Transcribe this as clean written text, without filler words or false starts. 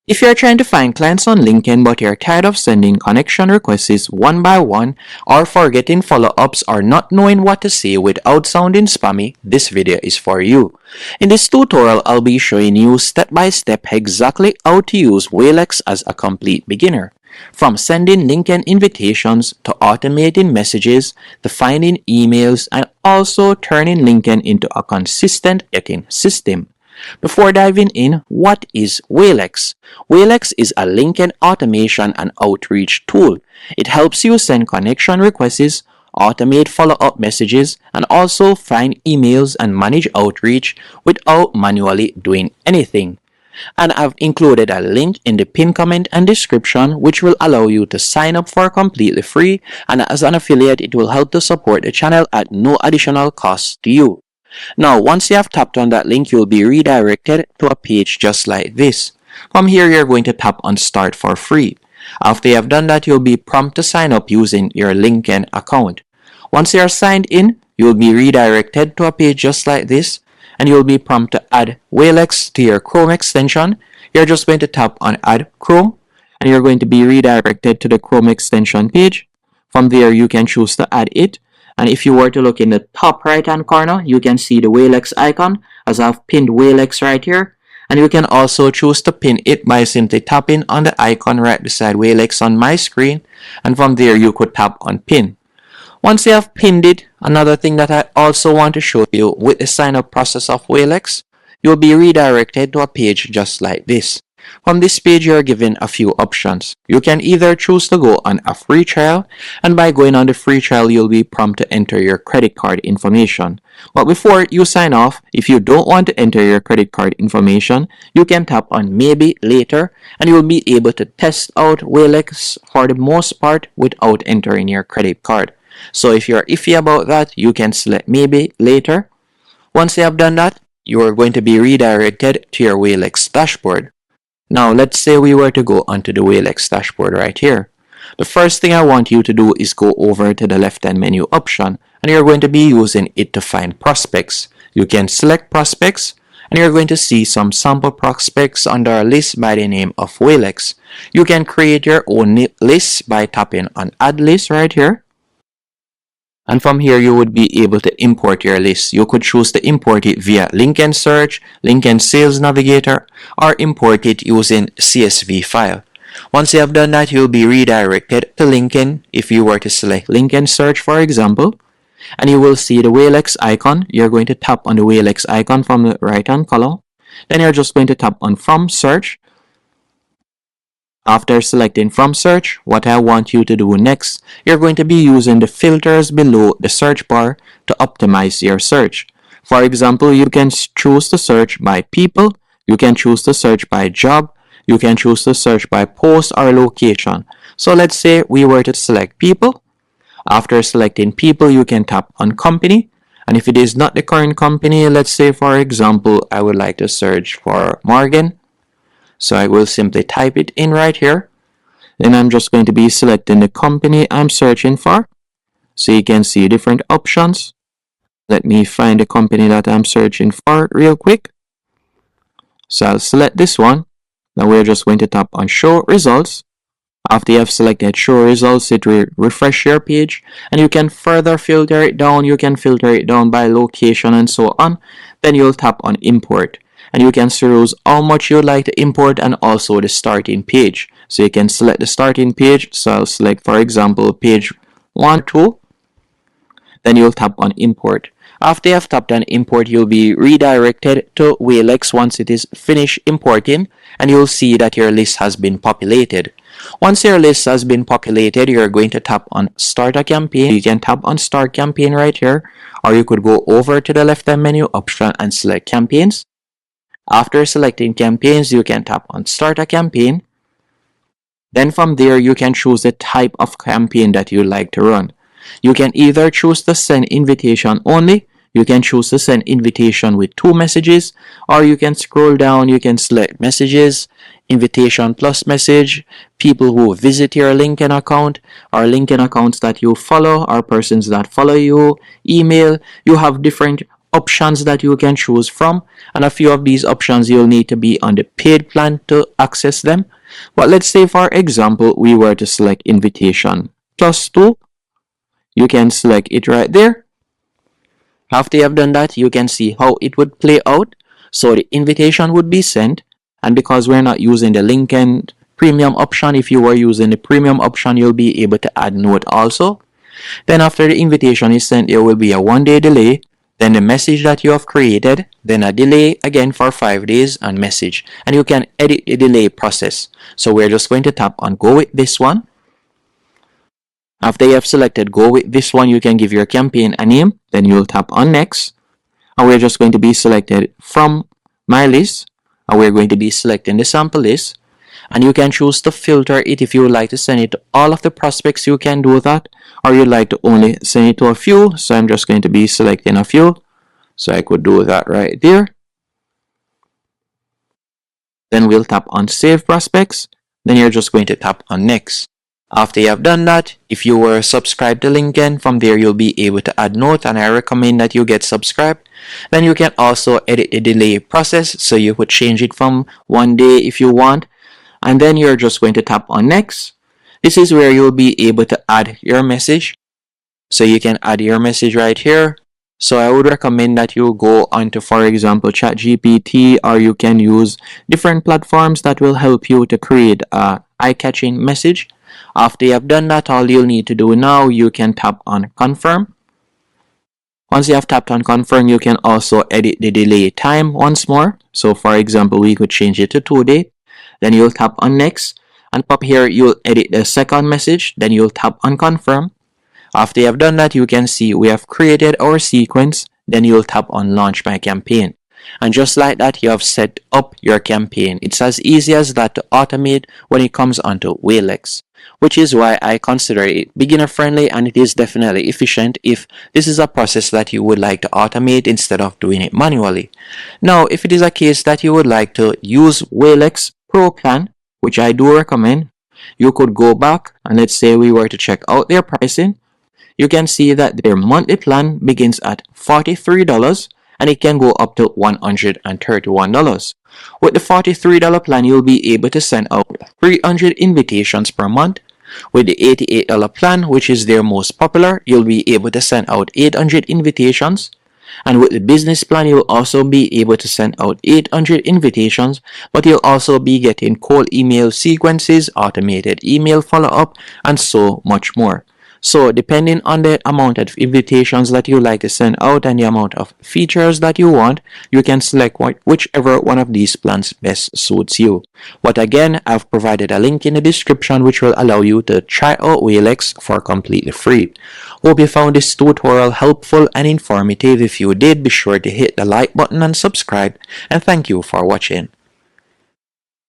If you're trying to find clients on LinkedIn but you're tired of sending connection requests one by one or forgetting follow-ups or not knowing what to say without sounding spammy, this video is for you. In this tutorial, I'll be showing you step by step exactly how to use Waalaxy as a complete beginner. From sending LinkedIn invitations to automating messages to finding emails and also turning LinkedIn into a consistent getting system. Before diving in, what is Waalaxy? Waalaxy is a LinkedIn automation and outreach tool. It helps you send connection requests, automate follow-up messages, and also find emails and manage outreach without manually doing anything. And I've included a link in the pinned comment and description which will allow you to sign up for completely free, and as an affiliate it will help to support the channel at no additional cost to you. Now, once you have tapped on that link, you'll be redirected to a page just like this. From here, you're going to tap on Start for Free. After you have done that, you'll be prompted to sign up using your LinkedIn account. Once you're signed in, you'll be redirected to a page just like this, and you'll be prompted to add Waalaxy to your Chrome extension. You're just going to tap on Add Chrome, and you're going to be redirected to the Chrome extension page. From there, you can choose to add it. And if you were to look in the top right hand corner, you can see the Waalaxy icon, as I've pinned Waalaxy right here. And you can also choose to pin it by simply tapping on the icon right beside Waalaxy on my screen. And from there, you could tap on pin. Once you have pinned it, another thing that I also want to show you with the sign up process of Waalaxy, you'll be redirected to a page just like this. From this page, you're given a few options. You can either choose to go on a free trial, and by going on the free trial, you'll be prompted to enter your credit card information. But before you sign off, if you don't want to enter your credit card information, you can tap on Maybe Later, and you'll be able to test out Waalaxy for the most part without entering your credit card. So if you're iffy about that, you can select Maybe Later. Once you have done that, you are going to be redirected to your Waalaxy dashboard. Now, let's say we were to go onto the Waalaxy dashboard right here. The first thing I want you to do is go over to the left-hand menu option, and you're going to be using it to find prospects. You can select prospects, and you're going to see some sample prospects under a list by the name of Waalaxy. You can create your own list by tapping on Add List right here. And from here, you would be able to import your list. You could choose to import it via LinkedIn Search, LinkedIn Sales Navigator, or import it using CSV file. Once you have done that, you'll be redirected to LinkedIn if you were to select LinkedIn Search, for example. And you will see the Waalaxy icon. You're going to tap on the Waalaxy icon from the right-hand column. Then you're just going to tap on From Search. After selecting From Search, what I want you to do next, you're going to be using the filters below the search bar to optimize your search. For example, you can choose to search by people, you can choose to search by job, you can choose to search by post or location. So let's say we were to select people. After selecting people, you can tap on company. And if it is not the current company, let's say for example, I would like to search for Morgan. So I will simply type it in right here. Then I'm just going to be selecting the company I'm searching for. So you can see different options. Let me find the company that I'm searching for real quick. So I'll select this one. Now we're just going to tap on Show Results. After you have selected Show Results, it will refresh your page. And you can further filter it down. You can filter it down by location and so on. Then you'll tap on Import. And you can choose how much you'd like to import and also the starting page. So you can select the starting page. So I'll select, for example, page 1, 2. Then you'll tap on Import. After you have tapped on Import, you'll be redirected to Waalaxy once it is finished importing. And you'll see that your list has been populated. Once your list has been populated, you're going to tap on Start a Campaign. You can tap on Start Campaign right here. Or you could go over to the left-hand menu option and select Campaigns. After selecting campaigns, you can tap on Start a Campaign. Then from there, you can choose the type of campaign that you like to run. You can either choose to send invitation only, you can choose to send invitation with 2 messages, or you can scroll down, you can select messages, invitation plus message, people who visit your LinkedIn account, or LinkedIn accounts that you follow, or persons that follow you, email. You have different options that you can choose from, and a few of these options you'll need to be on the paid plan to access them. But let's say for example we were to select invitation plus 2. You can select it right there. After you have done that, you can see how it would play out. So the invitation would be sent, and because we're not using the LinkedIn premium option, if you were using the premium option, you'll be able to add note also. Then after the invitation is sent, there will be a 1-day delay, then the message that you have created, then a delay again for 5 days and message. And you can edit the delay process. So we're just going to tap on go with this one. After you have selected go with this one, you can give your campaign a name, then you'll tap on next. And we're just going to be selected from my list, and we're going to be selecting the sample list. And you can choose to filter it. If you would like to send it to all of the prospects, you can do that, or you'd like to only send it to a few. So I'm just going to be selecting a few, so I could do that right there. Then we'll tap on save prospects, then you're just going to tap on next. After you have done that, if you were subscribed to LinkedIn, from there you'll be able to add note, and I recommend that you get subscribed. Then you can also edit the delay process, so you could change it from 1 day if you want, and then you're just going to tap on next. This is where you'll be able to add your message, so you can add your message right here. So I would recommend that you go onto, for example, ChatGPT, or you can use different platforms that will help you to create a eye-catching message. After you have done that, all you'll need to do now, you can tap on confirm. Once you have tapped on confirm, you can also edit the delay time once more. So for example, we could change it to 2 days. Then you'll tap on next, and up here you'll edit the second message. Then you'll tap on confirm. After you have done that, you can see we have created our sequence. Then you'll tap on launch my campaign. And just like that, you have set up your campaign. It's as easy as that to automate when it comes onto Waalax, which is why I consider it beginner friendly, and it is definitely efficient if this is a process that you would like to automate instead of doing it manually. Now, if it is a case that you would like to use Waalax Pro plan, which I do recommend, you could go back and let's say we were to check out their pricing. You can see that their monthly plan begins at $43 and it can go up to $131. With the $43 plan, you'll be able to send out 300 invitations per month. With the $88 plan, which is their most popular, you'll be able to send out 800 invitations. And with the business plan, you'll also be able to send out 800 invitations, but you'll also be getting cold email sequences, automated email follow-up, and so much more. So depending on the amount of invitations that you like to send out and the amount of features that you want, you can select whichever one of these plans best suits you. But again, I've provided a link in the description which will allow you to try out Waalax for completely free. Hope you found this tutorial helpful and informative. If you did, be sure to hit the like button and subscribe, and thank you for watching.